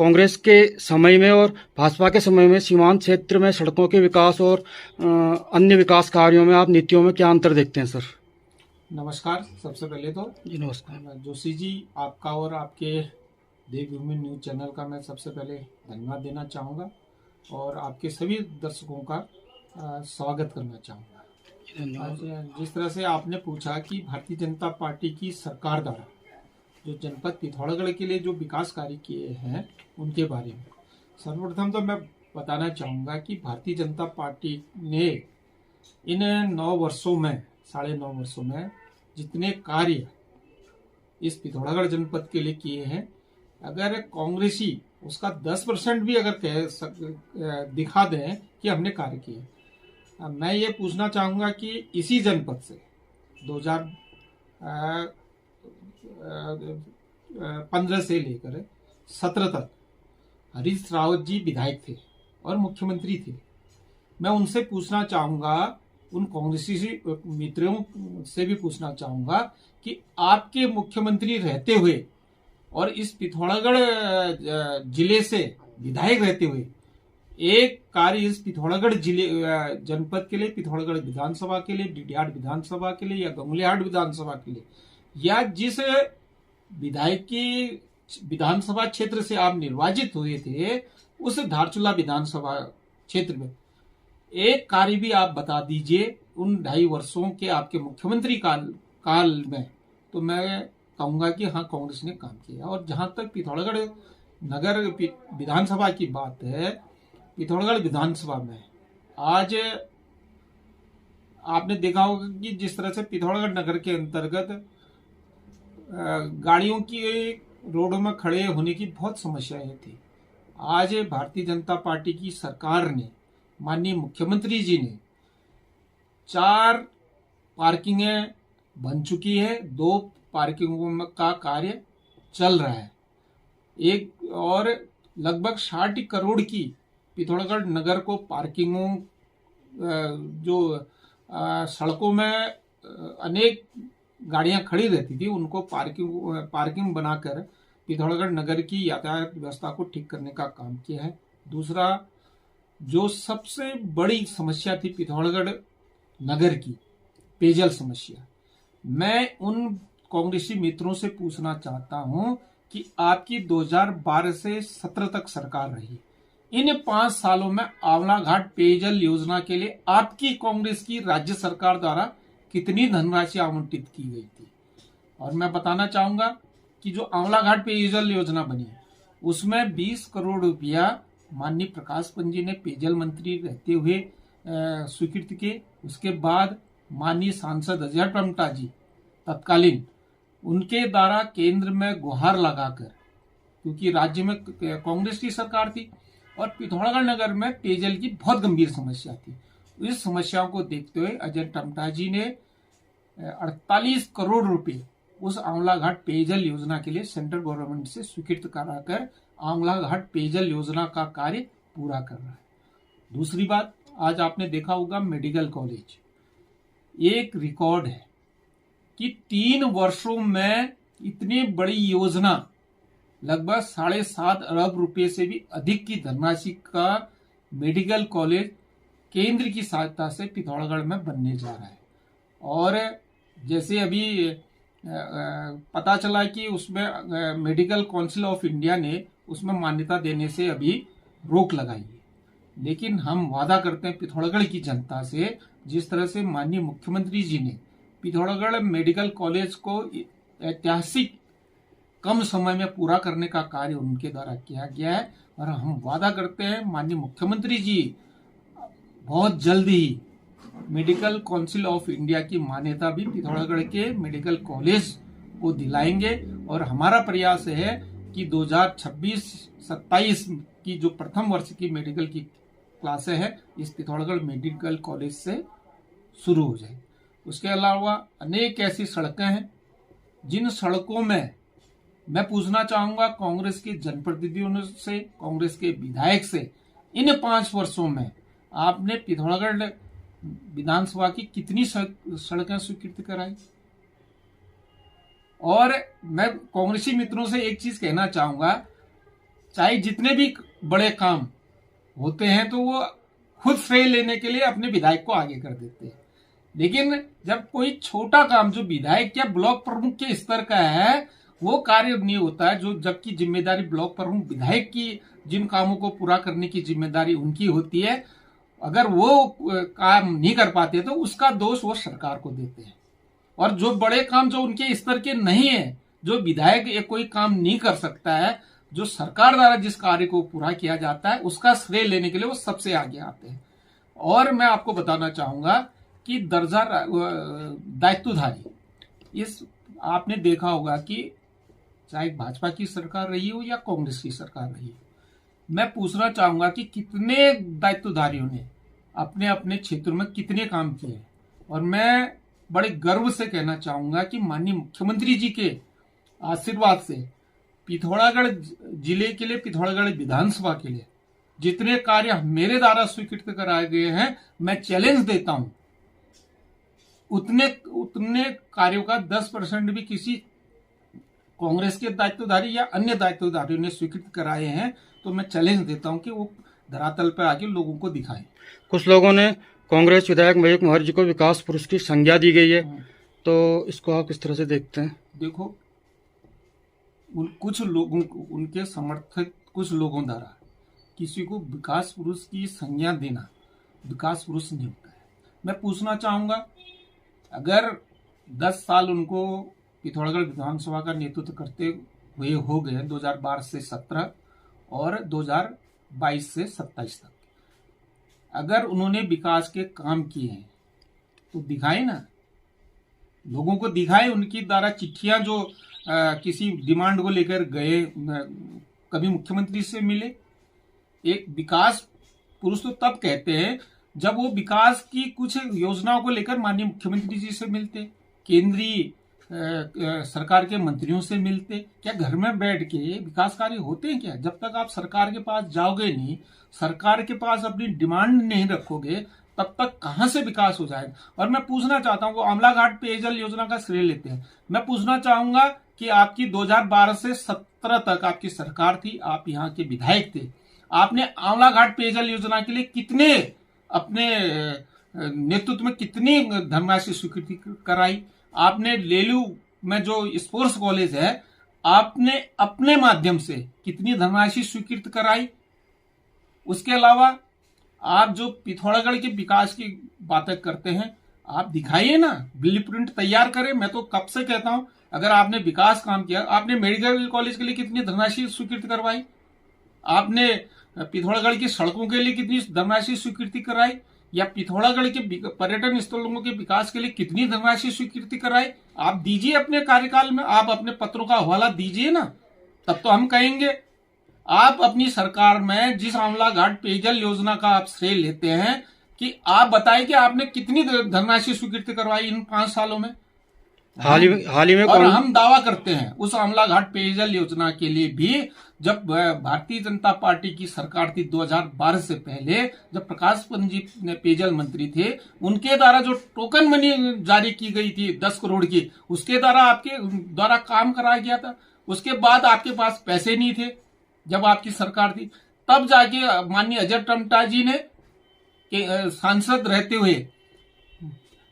कांग्रेस के समय में और भाजपा के समय में सीमांत क्षेत्र में सड़कों के विकास और अन्य विकास कार्यों में आप नीतियों में क्या अंतर देखते हैं सर? नमस्कार। सबसे पहले तो जी नमस्कार। जोशी जी, आपका और आपके देवभूमि न्यूज चैनल का मैं सबसे पहले धन्यवाद देना चाहूँगा और आपके सभी दर्शकों का स्वागत करना चाहूँगा। आज जिस तरह से आपने पूछा कि भारतीय जनता पार्टी की सरकार द्वारा जो जनपद पिथौरागढ़ के लिए जो विकास कार्य किए हैं उनके बारे में सर्वप्रथम तो मैं बताना चाहूँगा कि भारतीय जनता पार्टी ने इन 9 वर्षों में 9.5 वर्षों में जितने कार्य इस पिथौरागढ़ जनपद के लिए किए हैं, अगर कांग्रेसी उसका 10% भी अगर दिखा दें कि हमने कार्य किए, मैं ये पूछना चाहूँगा कि इसी जनपद से 2015 से लेकर 17 तक हरीश रावत जी विधायक थे और मुख्यमंत्री थे। मैं उनसे पूछना चाहूँगा, उन कांग्रेसी मित्रों से भी पूछना चाहूँगा कि आपके मुख्यमंत्री रहते हुए और इस पिथौरागढ़ जिले से विधायक रहते हुए एक कार्य इस पिथौरागढ़ जिले जनपद के लिए, पिथौरागढ़ विधानसभा के लिए, डीडीहाट विधानसभा के लिए या गंगुलिहाट विधानसभा के लिए, या जिस विधायक की विधानसभा क्षेत्र से आप निर्वाचित हुए थे उस धारचूला विधानसभा क्षेत्र में एक कार्य भी आप बता दीजिए उन 2.5 वर्षों के आपके मुख्यमंत्री काल में, तो मैं कहूंगा कि हाँ, कांग्रेस ने काम किया। और जहां तक पिथौरागढ़ नगर विधानसभा की बात है, पिथौरागढ़ विधानसभा में आज आपने देखा होगा कि जिस तरह से पिथौरागढ़ नगर के अंतर्गत गाड़ियों की रोडों में खड़े होने की बहुत समस्याएं थी। आज भारतीय जनता पार्टी की सरकार ने, माननीय मुख्यमंत्री जी ने 4 पार्किंगें बन चुकी है, 2 पार्किंगों का कार्य चल रहा है, एक और लगभग 60 करोड़ की पिथौरागढ़ नगर को पार्किंगों जो सड़कों में अनेक गाड़ियां खड़ी रहती थी उनको पार्किंग बनाकर पिथौरागढ़ नगर की यातायात व्यवस्था को ठीक करने का काम किया है। दूसरा, जो सबसे बड़ी समस्या थी पिथौरागढ़ नगर की, पेयजल समस्या, मैं उन कांग्रेसी मित्रों से पूछना चाहता हूं कि आपकी 2012 से 17 तक सरकार रही, इन 5 सालों में आंवला घाट पेयजल योजना के लिए आपकी कांग्रेस की राज्य सरकार द्वारा कितनी धनराशि आवंटित की गई थी? और मैं बताना चाहूंगा कि जो आंवला घाट पेयजल योजना बनी उसमें 20 करोड़ रुपया माननीय प्रकाश पंत जी ने पेयजल मंत्री रहते हुए स्वीकृत किए। उसके बाद माननीय सांसद अजय टमटा जी तत्कालीन, उनके द्वारा केंद्र में गुहार लगाकर, क्योंकि राज्य में कांग्रेस की सरकार थी और पिथौरागढ़ नगर में पेयजल की बहुत गंभीर समस्या थी, इस समस्याओं को देखते हुए अजय टमटा जी ने 48 करोड़ रुपए उस आंवला घाट पेयजल योजना के लिए सेंट्रल गवर्नमेंट से स्वीकृत कराकर आंवला घाट पेयजल योजना का कार्य पूरा कर रहा है। दूसरी बात, आज आपने देखा होगा मेडिकल कॉलेज एक रिकॉर्ड है कि 3 वर्षों में इतनी बड़ी योजना, लगभग 7.5 अरब रुपए से भी अधिक की धनराशि का मेडिकल कॉलेज केंद्र की सहायता से पिथौरागढ़ में बनने जा रहा है। और जैसे अभी पता चला कि उसमें मेडिकल काउंसिल ऑफ इंडिया ने उसमें मान्यता देने से अभी रोक लगाई है, लेकिन हम वादा करते हैं पिथौरागढ़ की जनता से, जिस तरह से माननीय मुख्यमंत्री जी ने पिथौरागढ़ मेडिकल कॉलेज को ऐतिहासिक कम समय में पूरा करने का कार्य उनके द्वारा किया गया है, और हम वादा करते हैं माननीय मुख्यमंत्री जी बहुत जल्द ही मेडिकल काउंसिल ऑफ इंडिया की मान्यता भी पिथौरागढ़ के मेडिकल कॉलेज को दिलाएंगे। और हमारा प्रयास है कि 2026-27 की जो प्रथम वर्ष की मेडिकल की क्लासें हैं इस पिथौरागढ़ मेडिकल कॉलेज से शुरू हो जाए। उसके अलावा अनेक ऐसी सड़कें हैं जिन सड़कों में मैं पूछना चाहूंगा कांग्रेस के जनप्रतिनिधियों से, कांग्रेस के विधायक से, इन 5 वर्षों में आपने पिथौरागढ़ विधानसभा की कितनी सड़कें स्वीकृत कराई? और मैं कांग्रेसी मित्रों से एक चीज कहना चाहूंगा चाहे जितने भी बड़े काम होते हैं तो वो खुद श्रेय लेने के लिए अपने विधायक को आगे कर देते हैं। लेकिन जब कोई छोटा काम जो विधायक या ब्लॉक प्रमुख के स्तर का है वो कार्य नहीं होता है, जो जबकि जिम्मेदारी ब्लॉक प्रमुख विधायक की जिन कामों को पूरा करने की जिम्मेदारी उनकी होती है, अगर वो काम नहीं कर पाते तो उसका दोष वो सरकार को देते हैं। और जो बड़े काम जो उनके स्तर के नहीं है, जो विधायक एक कोई काम नहीं कर सकता है, जो सरकार द्वारा जिस कार्य को पूरा किया जाता है उसका श्रेय लेने के लिए वो सबसे आगे आते हैं। और मैं आपको बताना चाहूंगा कि दर्जा दायित्वधारी, इस आपने देखा होगा कि चाहे भाजपा की सरकार रही हो या कांग्रेस की सरकार रही हो, मैं पूछना चाहूंगा कि कितने दायित्वधारियों ने अपने अपने क्षेत्र में कितने काम किए। और मैं बड़े गर्व से कहना चाहूंगा कि माननीय मुख्यमंत्री जी के आशीर्वाद से पिथौरागढ़ जिले के लिए, पिथौरागढ़ विधानसभा के लिए जितने कार्य मेरे द्वारा स्वीकृत कराए गए हैं, मैं चैलेंज देता हूं उतने कार्यों का 10% भी किसी कांग्रेस के दायित्वधारी या अन्य दायित्वधारियों ने स्वीकृत कराए हैं, तो मैं चैलेंज देता हूं कि वो धरातल पर आके लोगों को दिखाएं। कुछ लोगों ने कांग्रेस विधायक मयूख मुखर्जी जी को विकास पुरुष की संज्ञा दी गई है, तो इसको आप किस तरह से देखते हैं? देखो, कुछ लोगों को, उनके समर्थक कुछ लोगों द्वारा किसी को विकास पुरुष की संज्ञा देना विकास पुरुष नहीं होता है। मैं पूछना चाहूंगा, अगर 10 साल उनको पिथौरागढ़ विधानसभा का नेतृत्व करते हुए हो गए 2012 से 17 और 2022 से 27 तक, अगर उन्होंने विकास के काम किए हैं तो दिखाए ना, लोगों को दिखाए। उनकी द्वारा चिट्ठियां जो किसी डिमांड को लेकर गए, कभी मुख्यमंत्री से मिले। एक विकास पुरुष तो तब कहते हैं जब वो विकास की कुछ योजनाओं को लेकर माननीय मुख्यमंत्री जी से मिलते, केंद्रीय सरकार के मंत्रियों से मिलते। क्या घर में बैठ के विकास कार्य होते हैं क्या? जब तक आप सरकार के पास जाओगे नहीं, सरकार के पास अपनी डिमांड नहीं रखोगे, तब तक कहां से विकास हो जाएगा। और मैं पूछना चाहता हूं, वो आमला घाट पेयजल योजना का श्रेय लेते हैं। मैं पूछना चाहूंगा कि आपकी 2012 से 17 तक आपकी सरकार थी, आप यहाँ के विधायक थे, आपने आमला घाट पेयजल योजना के लिए कितने अपने नेतृत्व में कितनी धनराशि स्वीकृति कराई? आपने लेलू में जो स्पोर्ट्स कॉलेज है, आपने अपने माध्यम से कितनी धनराशि स्वीकृत कराई? उसके अलावा आप जो पिथौरागढ़ के विकास की बातें करते हैं, आप दिखाइए ना, ब्लूप्रिंट तैयार करें। मैं तो कब से कहता हूं, अगर आपने विकास काम किया, आपने मेडिकल कॉलेज के लिए कितनी धनराशि स्वीकृत करवाई? आपने पिथौरागढ़ की सड़कों के लिए कितनी धनराशि स्वीकृति कराई? या पिथौरागढ़ के पर्यटन स्थलों के विकास के लिए कितनी धनराशि स्वीकृति कराई? आप दीजिए अपने कार्यकाल में, आप अपने पत्रों का हवाला दीजिए ना, तब तो हम कहेंगे। आप अपनी सरकार में जिस आमला घाट पेयजल योजना का आप श्रेय लेते हैं, कि आप बताएं कि आपने कितनी धनराशि स्वीकृति करवाई इन 5 सालों में। हाल ही में और हम दावा करते हैं उस आमला घाट पेयजल योजना के लिए भी, जब भारतीय जनता पार्टी की सरकार थी 2012 से पहले, जब प्रकाश पंत जी पेयजल मंत्री थे, उनके द्वारा जो टोकन मनी जारी की गई थी 10 करोड़ की, उसके द्वारा आपके द्वारा काम कराया गया था। उसके बाद आपके पास पैसे नहीं थे जब आपकी सरकार थी, तब जाके माननीय अजय टम्टा जी ने सांसद रहते हुए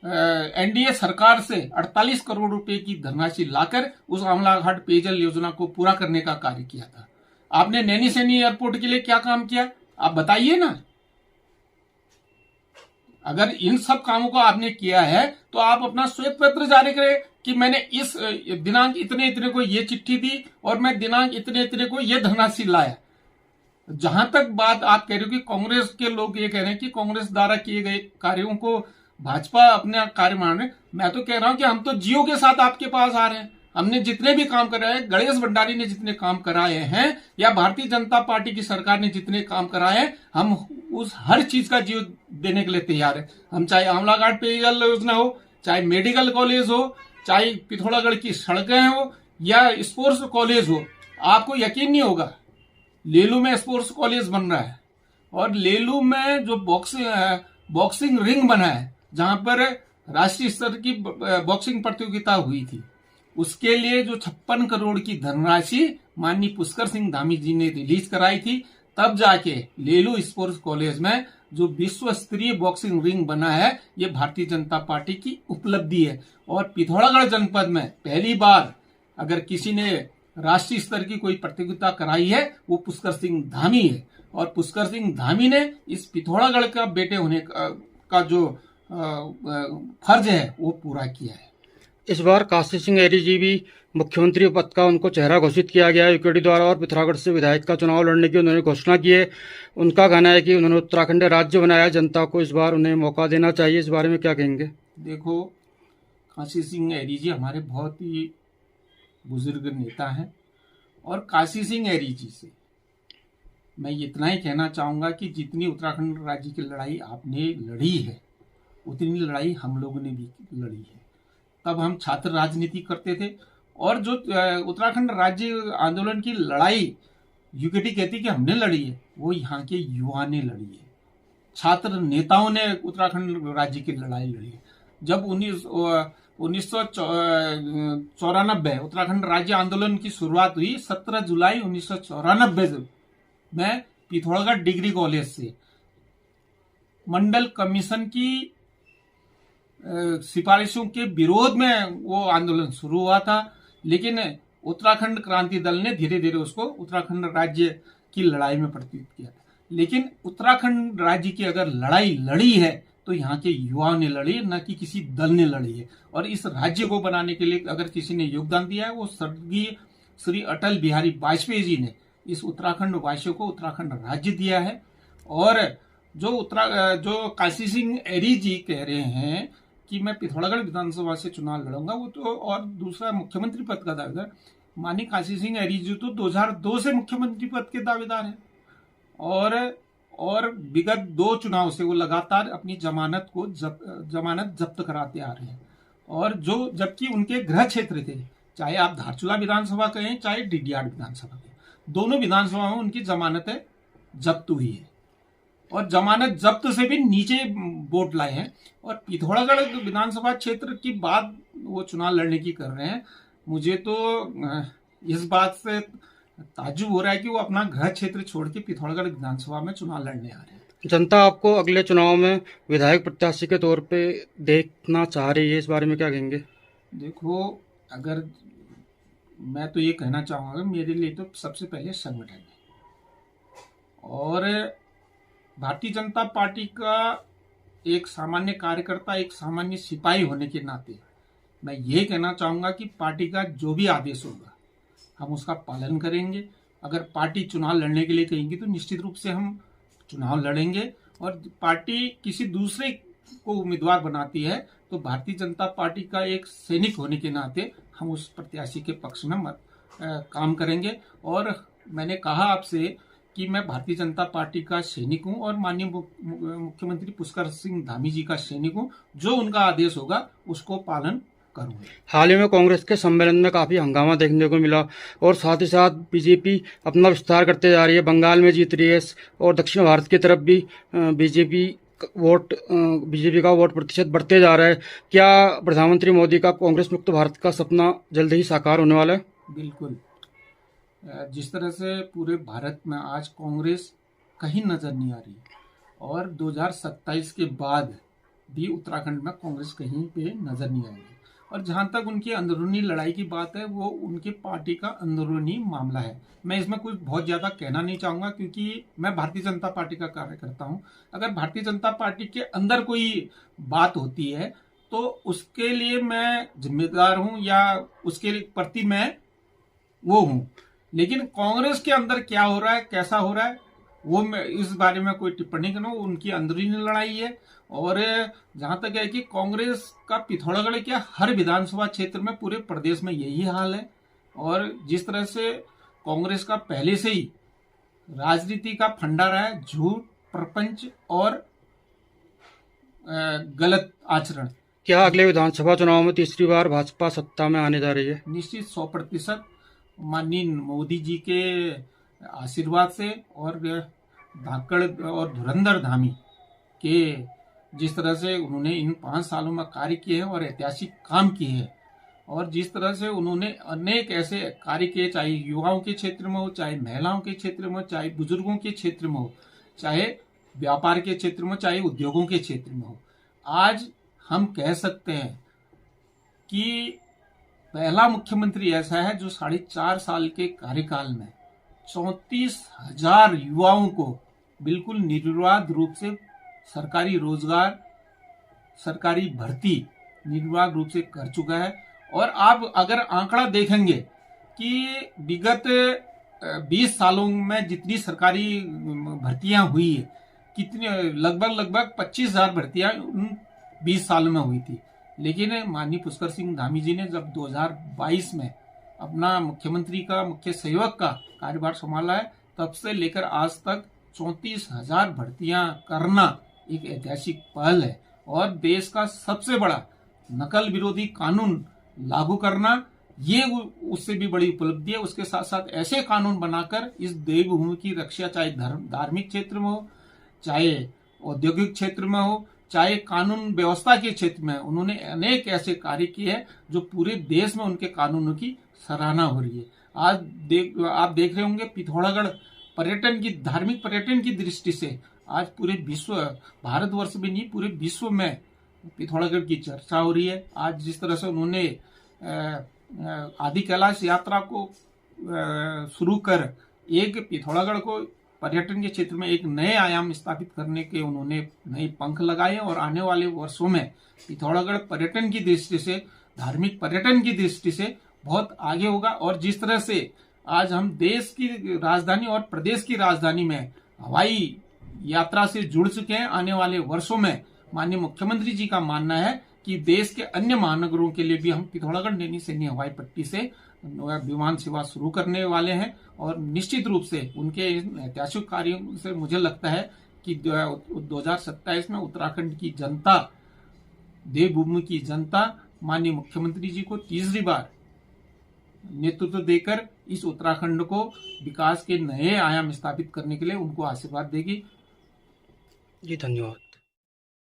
एनडीए सरकार से 48 करोड़ रुपए की धनराशि लाकर उस आमला घाट पेयजल योजना को पूरा करने का कार्य किया था। आपने नैनी सैनी एयरपोर्ट के लिए क्या काम किया, आप बताइए ना। अगर इन सब कामों को आपने किया है तो आप अपना श्वेत पत्र जारी करें कि मैंने इस दिनांक इतने इतने को ये चिट्ठी दी और मैं दिनांक इतने इतने को ये धनराशि लाया। जहां तक बात आप कह रहे हो कि कांग्रेस के लोग ये कह रहे हैं कि कांग्रेस द्वारा किए गए कार्यों को भाजपा अपने कार्य मान रहे, मैं तो कह रहा हूं कि हम तो जियो के साथ आपके पास आ रहे हैं। हमने जितने भी काम कराए, गणेश भंडारी ने जितने काम कराए हैं, या भारतीय जनता पार्टी की सरकार ने जितने काम कराए हैं, हम उस हर चीज का जियो देने के लिए तैयार है। हम चाहे आमला घाट पेयजल योजना हो, चाहे मेडिकल कॉलेज हो, चाहे पिथौरागढ़ की सड़कें हो, या स्पोर्ट्स कॉलेज हो। आपको यकीन नहीं होगा, लेलू में स्पोर्ट्स कॉलेज बन रहा है, और लेलू में जो बॉक्सिंग रिंग बना है, जहां पर राष्ट्रीय स्तर की बॉक्सिंग प्रतियोगिता हुई थी, उसके लिए जो 56 करोड़ की धनराशि माननीय पुष्कर सिंह धामी जी ने रिलीज कराई थी, तब जाके लेलू स्पोर्ट्स कॉलेज में जो विश्व स्तरीय बॉक्सिंग रिंग बना है, ये भारतीय जनता पार्टी की उपलब्धि है। और पिथौरागढ़ जनपद में पहली बार अगर किसी ने राष्ट्रीय स्तर की कोई प्रतियोगिता कराई है, वो पुष्कर सिंह धामी है। और पुष्कर सिंह धामी ने इस पिथौरागढ़ का बेटे होने का जो फर्ज है वो पूरा किया है। इस बार काशी सिंह ऐरी जी भी मुख्यमंत्री पद का उनको चेहरा घोषित किया गया है यूकेडी द्वारा, और पिथौरागढ़ से विधायक का चुनाव लड़ने की उन्होंने घोषणा की है। उनका कहना है कि उन्होंने उत्तराखंड राज्य बनाया, जनता को इस बार उन्हें मौका देना चाहिए। इस बारे में क्या कहेंगे? देखो, काशी सिंह ऐरी जी हमारे बहुत ही बुजुर्ग नेता हैं, और काशी सिंह ऐरी जी से मैं इतना ही कहना चाहूंगा कि जितनी उत्तराखंड राज्य की लड़ाई आपने लड़ी है, उतनी लड़ाई हम लोगों ने भी लड़ी है। तब हम छात्र राजनीति करते थे, और जो उत्तराखंड राज्य आंदोलन की लड़ाई यूकेटी कहती कि हमने लड़ी है, वो यहाँ के युवा ने लड़ी है। छात्र नेताओं ने उत्तराखंड राज्य की लड़ाई लड़ी है। जब 1994 उत्तराखंड राज्य आंदोलन की शुरुआत हुई 17 जुलाई 1994 में पिथौरागढ़ डिग्री कॉलेज से मंडल कमीशन की सिफारिशों के विरोध में वो आंदोलन शुरू हुआ था। लेकिन उत्तराखंड क्रांति दल ने धीरे धीरे उसको उत्तराखंड राज्य की लड़ाई में परिवर्तित किया था। लेकिन उत्तराखंड राज्य की अगर लड़ाई लड़ी है तो यहाँ के युवाओं ने लड़ी, न कि किसी दल ने लड़ी है। और इस राज्य को बनाने के लिए अगर किसी ने योगदान दिया है, वो स्वर्गीय श्री अटल बिहारी वाजपेयी जी ने इस उत्तराखंड वासियों को उत्तराखंड राज्य दिया है। और जो काशी सिंह ऐरी जी कह रहे हैं कि मैं पिथौरागढ़ विधानसभा से चुनाव लड़ूंगा, वो तो, और दूसरा मुख्यमंत्री पद का दावेदार, माननीय काशी सिंह ऐरी जी तो 2002 से मुख्यमंत्री पद के दावेदार हैं, और विगत 2 चुनाव से वो लगातार अपनी जमानत जब्त कराते आ रहे हैं। और जो जबकि उनके गृह क्षेत्र थे, चाहे आप धारचूला विधानसभा कहें चाहे डिडियाड विधानसभा कहें, दोनों विधानसभा में उनकी जमानतें जब्त हुई है, और जमानत जब्त से भी नीचे वोट लाए हैं। और पिथौरागढ़ विधानसभा क्षेत्र की बात वो चुनाव लड़ने की कर रहे हैं। मुझे तो इस बात से ताज्जुब हो रहा है कि वो अपना गृह क्षेत्र छोड़ के पिथौरागढ़ विधानसभा में चुनाव लड़ने आ रहे हैं। जनता आपको अगले चुनाव में विधायक प्रत्याशी के तौर पे देखना चाह रही है, इस बारे में क्या कहेंगे? देखो, अगर मैं तो ये कहना चाहूँगा, मेरे लिए तो सबसे पहले संगठन है, और भारतीय जनता पार्टी का एक सामान्य कार्यकर्ता, एक सामान्य सिपाही होने के नाते मैं ये कहना चाहूँगा कि पार्टी का जो भी आदेश होगा हम उसका पालन करेंगे। अगर पार्टी चुनाव लड़ने के लिए कहेंगी तो निश्चित रूप से हम चुनाव लड़ेंगे, और पार्टी किसी दूसरे को उम्मीदवार बनाती है तो भारतीय जनता पार्टी का एक सैनिक होने के नाते हम उस प्रत्याशी के पक्ष में काम करेंगे। और मैंने कहा आपसे कि मैं भारतीय जनता पार्टी का सैनिक हूं, और माननीय मुख्यमंत्री पुष्कर सिंह धामी जी का सैनिक हूं। जो उनका आदेश होगा उसको पालन करूंगा। हाल ही में कांग्रेस के सम्मेलन में काफी हंगामा देखने को मिला, और साथ ही साथ बीजेपी अपना विस्तार करते जा रही है, बंगाल में जीत रही है, और दक्षिण भारत की तरफ भी बीजेपी का वोट प्रतिशत बढ़ते जा रहा है। क्या प्रधानमंत्री मोदी का कांग्रेस मुक्त भारत का सपना जल्द ही साकार होने वाला है? बिल्कुल। जिस तरह से पूरे भारत में आज कांग्रेस कहीं नजर नहीं आ रही, और 2027 के बाद भी उत्तराखंड में कांग्रेस कहीं पे नजर नहीं आएगी। और जहां तक उनकी अंदरूनी लड़ाई की बात है, वो उनके पार्टी का अंदरूनी मामला है। मैं इसमें कुछ बहुत ज्यादा कहना नहीं चाहूंगा, क्योंकि मैं भारतीय जनता पार्टी का कार्यकर्ता हूं। अगर भारतीय जनता पार्टी के अंदर कोई बात होती है तो उसके लिए मैं जिम्मेदार हूं, या उसके प्रति मैं वो हूं। लेकिन कांग्रेस के अंदर क्या हो रहा है, कैसा हो रहा है, वो मैं इस बारे में कोई टिप्पणी करूं। उनकी अंदरूनी लड़ाई है। और जहां तक है कि कांग्रेस का पिथौरागढ़ क्या, हर विधानसभा क्षेत्र में पूरे प्रदेश में यही हाल है। और जिस तरह से कांग्रेस का पहले से ही राजनीति का फंडा रहा है, झूठ, प्रपंच और गलत आचरण। क्या अगले विधानसभा चुनाव में तीसरी बार भाजपा सत्ता में आने जा रही है? निश्चित 100% माननीय मोदी जी के आशीर्वाद से, और धाकड़ और धुरंधर धामी के जिस तरह से उन्होंने इन 5 सालों में कार्य किए हैं और ऐतिहासिक काम किए हैं, और जिस तरह से उन्होंने अनेक ऐसे कार्य किए, चाहे युवाओं के क्षेत्र में हो, चाहे महिलाओं के क्षेत्र में हो, चाहे बुजुर्गों के क्षेत्र में हो, चाहे व्यापार के क्षेत्र में, चाहे उद्योगों के क्षेत्र में हो। आज हम कह सकते हैं कि पहला मुख्यमंत्री ऐसा है जो 4.5 साल के कार्यकाल में 34,000 युवाओं को बिल्कुल निर्विवाद रूप से सरकारी रोजगार, सरकारी भर्ती निर्विवाद रूप से कर चुका है। और आप अगर आंकड़ा देखेंगे कि विगत 20 सालों में जितनी सरकारी भर्तियां हुई है, कितनी लगभग 25,000 भर्तियां 20 सालों में हुई थी। लेकिन माननीय पुष्कर सिंह धामी जी ने जब 2022 में अपना मुख्यमंत्री का मुख्य सहयोग का कार्यभार संभाला है, तब से लेकर आज तक 34,000 भर्तियां करना एक ऐतिहासिक पहल है। और देश का सबसे बड़ा नकल विरोधी कानून लागू करना, ये उससे भी बड़ी उपलब्धि है। उसके साथ साथ ऐसे कानून बनाकर इस देवभूमि की रक्षा, चाहे धार्मिक क्षेत्र में हो, चाहे औद्योगिक क्षेत्र में हो, चाहे कानून व्यवस्था के क्षेत्र में, उन्होंने अनेक ऐसे कार्य किए हैं जो पूरे देश में उनके कानूनों की सराहना हो रही है। आज आप देख रहे होंगे पिथौरागढ़ पर्यटन की, धार्मिक पर्यटन की दृष्टि से आज पूरे विश्व, भारतवर्ष में नहीं पूरे विश्व में पिथौरागढ़ की चर्चा हो रही है। आज जिस तरह से उन्होंने आदि कैलाश यात्रा को शुरू कर एक पिथौरागढ़ को पर्यटन के क्षेत्र में एक नए आयाम स्थापित करने के उन्होंने नए पंख लगाए, और आने वाले वर्षों में पिथौरागढ़ पर्यटन की दृष्टि से, धार्मिक पर्यटन की दृष्टि से बहुत आगे होगा। और जिस तरह से आज हम देश की राजधानी और प्रदेश की राजधानी में हवाई यात्रा से जुड़ चुके हैं, आने वाले वर्षों में माननीय मुख्यमंत्री जी का मानना है कि देश के अन्य महानगरों के लिए भी हम पिथौरागढ़ नैनी सैनी हवाई पट्टी से विमान सेवा शुरू करने वाले हैं। और निश्चित रूप से उनके ऐतिहासिक कार्यों से मुझे लगता है कि 2027 में उत्तराखंड की जनता, देवभूमि की जनता माननीय मुख्यमंत्री जी को तीसरी बार नेतृत्व देकर इस उत्तराखंड को विकास के नए आयाम स्थापित करने के लिए उनको आशीर्वाद देगी। जी धन्यवाद।